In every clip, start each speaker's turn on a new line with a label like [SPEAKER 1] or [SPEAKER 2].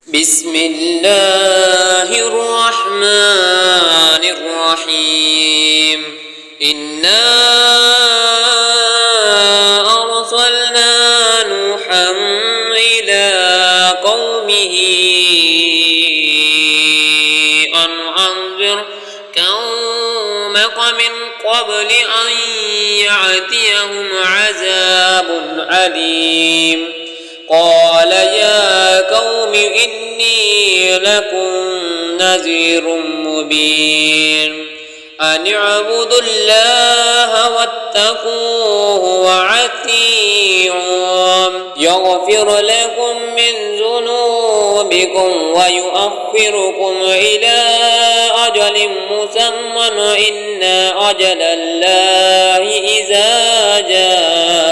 [SPEAKER 1] بسم الله الرحمن الرحيم إنا أرسلنا نوحا إلى قومه أن أنذر قومك من قبل أن يأتيهم عذاب أليم قال يا قوم إني لكم نذير مبين أن اعبدوا الله واتقوه وأطيعون يغفر لكم من ذنوبكم ويؤخركم إلى أجل مسمى إن أجل الله إذا جاء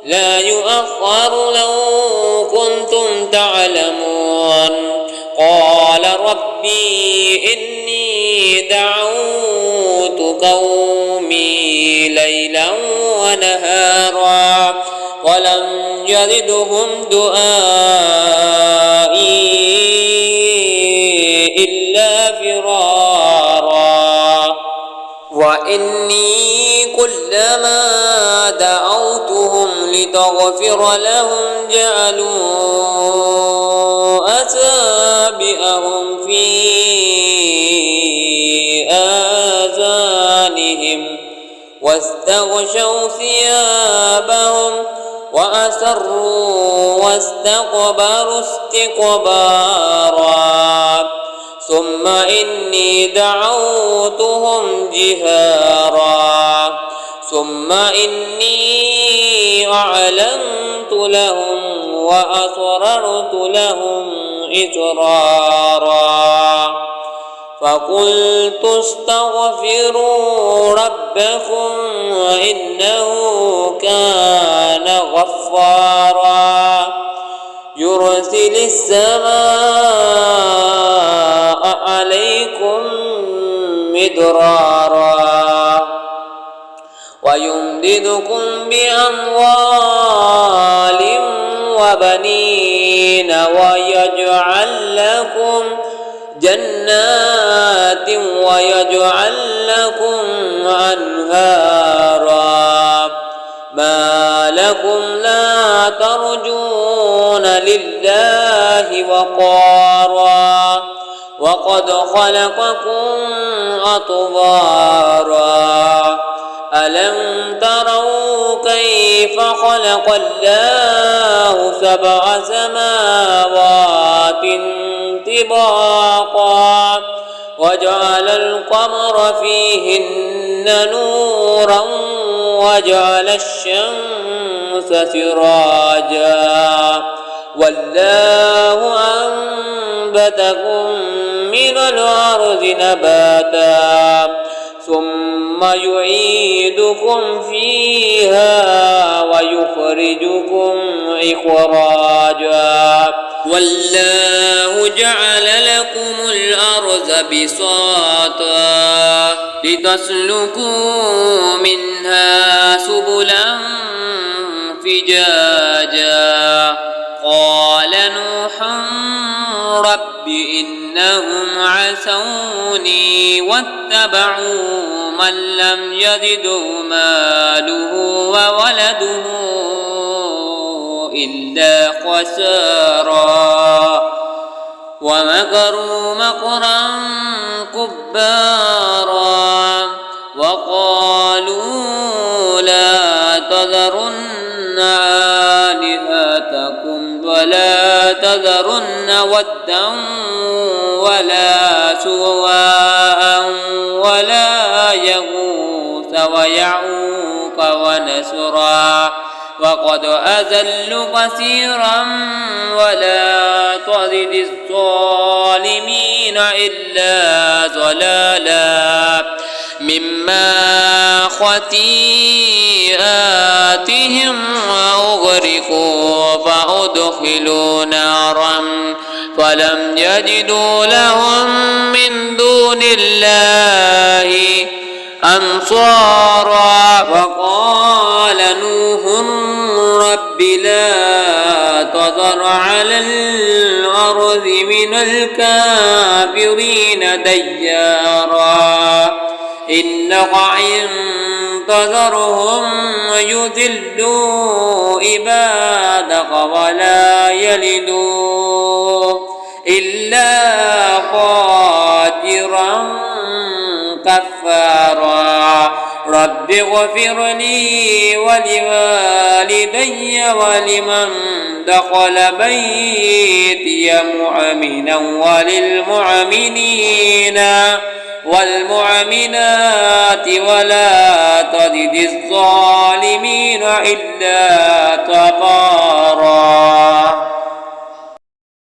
[SPEAKER 1] لا يؤخر لو كنتم تعلمون قال ربي إني دعوت قومي ليلا ونهارا ولم يزدهم دعائي إلا فرارا وإني كلما دعوتهم لتغفر لهم جعلوا أصابعهم في آذانهم واستغشوا ثيابهم وأسروا واستكبروا استكبارا ثم إني دعوتهم جهارا ثم إني أعلنت لهم وأسررت لهم إسرارا فقلت استغفروا ربكم إنه كان غفارا يرسل السماء عليكم مدرارا ويمددكم بأموال وبنين ويجعل لكم جنات ويجعل لكم أنهارا ما لكم لا ترجون لله وقارا وقد خلقكم أطوارا ألم تروا كيف خلق الله سبع سماوات طباقا وجعل القمر فيهن نورا وجعل الشمس سراجا والله أنبتكم من الأرض نباتا ثم يعيدكم فيها ويخرجكم إخراجا والله جعل لكم الأرض بساطا لتسلكوا منها سبلا فجاجا قال نوح رب إنهم عصوني واتبعوا من لم يزده ماله وولده إلا خسارا ومكروا مكرا كبارا وقالوا لا تذرن آلهتكم ولا تذرن ودا ولا سواء ولا يغوث ويعوق ونسرا وقد أذلوا كثيرا ولا تزد الظالمين إلا ضلالا مما خطيئاتهم أغرقوا فأدخلوا نارا فلم يجدوا لهم من دون الله أنصارا وقال نوح رب لا تذر على الأرض من الكافرين ديارا إنك إن تذرهم يضلوا عبادك ولا يلدوا إلا فاجرا كفارا رب اغفر لي ولوالدي ولمن دخل بيتي مؤمنا وللمؤمنين والمؤمنات ولا تزد الظالمين إلا تبارا.